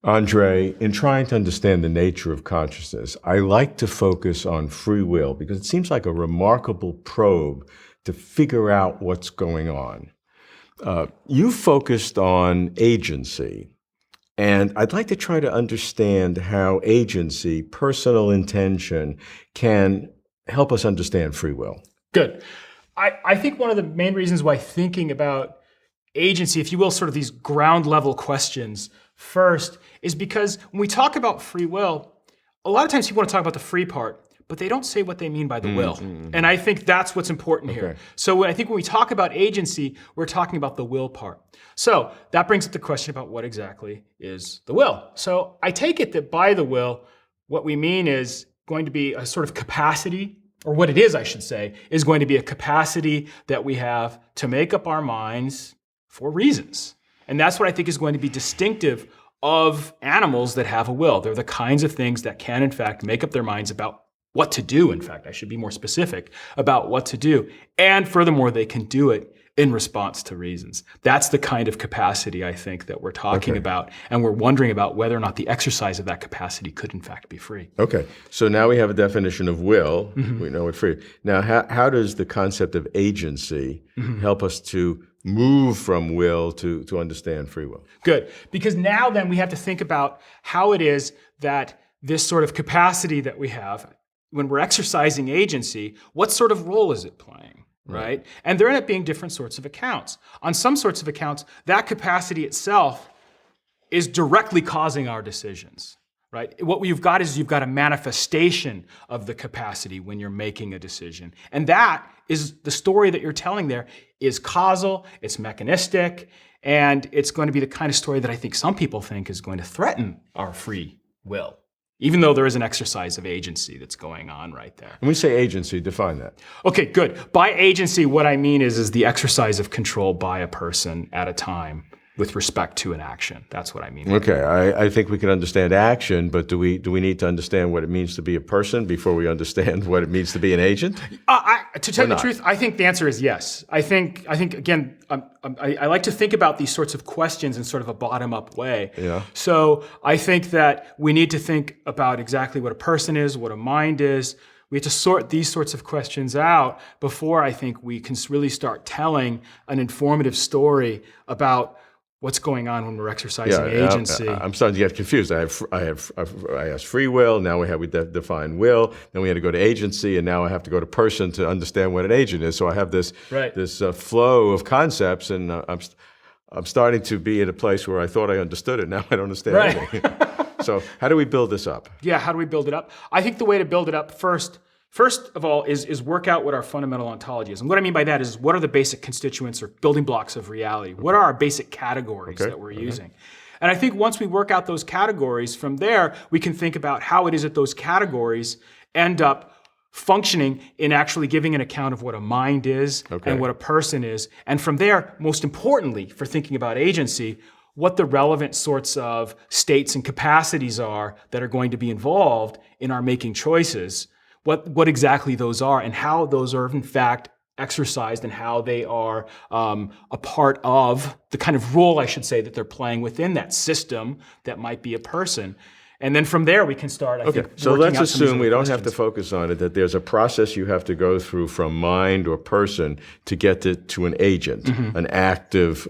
Andrei, in trying to understand the nature of consciousness, I like to focus on free will because it seems like a remarkable probe to figure out what's going on. You focused on agency, and I'd like to try to understand how agency, personal intention, can help us understand free will. Good. I think one of the main reasons why thinking about agency, if you will, sort of these ground level questions first, is because when we talk about free will, a lot of times people want to talk about the free part, but they don't say what they mean by the will. And I think that's what's important here. So I think when we talk about agency, we're talking about the will part. So that brings up the question about what exactly is the will. So I take it that by the will, what we mean is going to be a sort of capacity, or what it is, I should say, is going to be a capacity that we have to make up our minds for reasons. And that's what I think is going to be distinctive of animals that have a will. They're the kinds of things that can, in fact, make up their minds about what to do. In fact, I should be more specific about what to do. And furthermore, they can do it in response to reasons. That's the kind of capacity, I think, that we're talking about. And we're wondering about whether or not the exercise of that capacity could, in fact, be free. Okay. So now we have a definition of will. We know what free. Now, how does the concept of agency help us to move from will to understand free will? Good. Because now then we have to think about how it is that this sort of capacity that we have, when we're exercising agency, what sort of role is it playing? Right? And there end up being different sorts of accounts. On some sorts of accounts, that capacity itself is directly causing our decisions. Right? What you've got is you've got a manifestation of the capacity when you're making a decision. And that is the story that you're telling there is causal, it's mechanistic, and it's going to be the kind of story that I think some people think is going to threaten our free will, even though there is an exercise of agency that's going on right there. When we say agency, define that. Okay, good. By agency, what I mean is the exercise of control by a person at a time with respect to an action. That's what I mean. Okay, I think we can understand action, but do we need to understand what it means to be a person before we understand what it means to be an agent? To tell you the truth, I think the answer is yes. I think again, I like to think about these sorts of questions in sort of a bottom-up way. Yeah. So I think that we need to think about exactly what a person is, what a mind is. We have to sort these sorts of questions out before I think we can really start telling an informative story about what's going on when we're exercising agency. I'm starting to get confused. I asked free will. Now we define will. Then we had to go to agency, and now I have to go to person to understand what an agent is. So I have this flow of concepts, and I'm starting to be at a place where I thought I understood it. Now I don't understand anything. So how do we build this up? Yeah, how do we build it up? I think the way to build it up first of all is work out what our fundamental ontology is. And what I mean by that is what are the basic constituents or building blocks of reality? What are our basic categories that we're using? And I think once we work out those categories, from there, we can think about how it is that those categories end up functioning in actually giving an account of what a mind is and what a person is. And from there, most importantly, for thinking about agency, what the relevant sorts of states and capacities are that are going to be involved in our making choices, what exactly those are, and how those are in fact exercised, and how they are a part of the kind of role, I should say, that they're playing within that system that might be a person. And then from there we can start, I think, so let's assume we don't have to focus on it, that there's a process you have to go through from mind or person to get to an agent, an active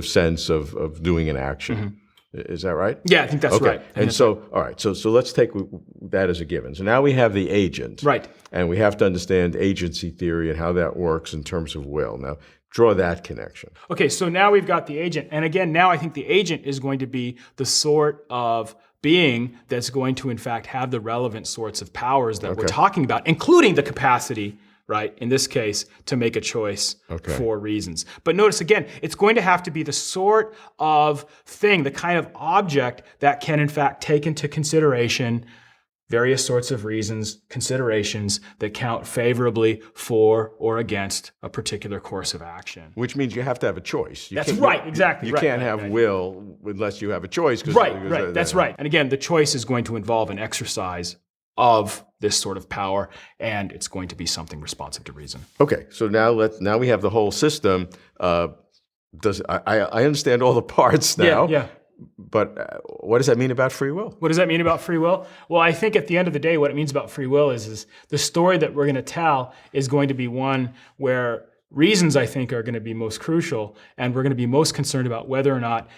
sense of doing an action. Is that right? Yeah, I think that's right. And so, all right, so let's take that as a given. So now we have the agent. Right. And we have to understand agency theory and how that works in terms of will. Now, draw that connection. Okay, so now we've got the agent. And again, now I think the agent is going to be the sort of being that's going to, in fact, have the relevant sorts of powers that we're talking about, including the capacity, right, in this case, to make a choice for reasons. But notice again, it's going to have to be the sort of thing, the kind of object that can, in fact, take into consideration various sorts of reasons, considerations that count favorably for or against a particular course of action. Which means you have to have a choice. That's right, exactly. You can't have will unless you have a choice. Right, that's right. And again, the choice is going to involve an exercise of this sort of power, and it's going to be something responsive to reason. Okay, so now we have the whole system. I understand all the parts now. Yeah. But what does that mean about free will? What does that mean about free will? Well, I think at the end of the day, what it means about free will is the story that we're going to tell is going to be one where reasons, I think, are going to be most crucial, and we're going to be most concerned about whether or not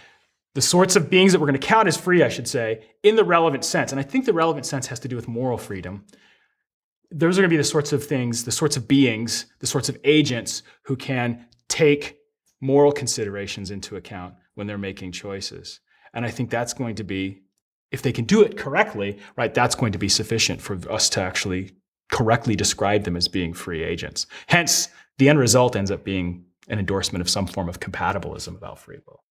the sorts of beings that we're going to count as free, I should say, in the relevant sense. And I think the relevant sense has to do with moral freedom. Those are going to be the sorts of things, the sorts of beings, the sorts of agents who can take moral considerations into account when they're making choices. And I think that's going to be, if they can do it correctly, right, that's going to be sufficient for us to actually correctly describe them as being free agents. Hence, the end result ends up being an endorsement of some form of compatibilism about free will.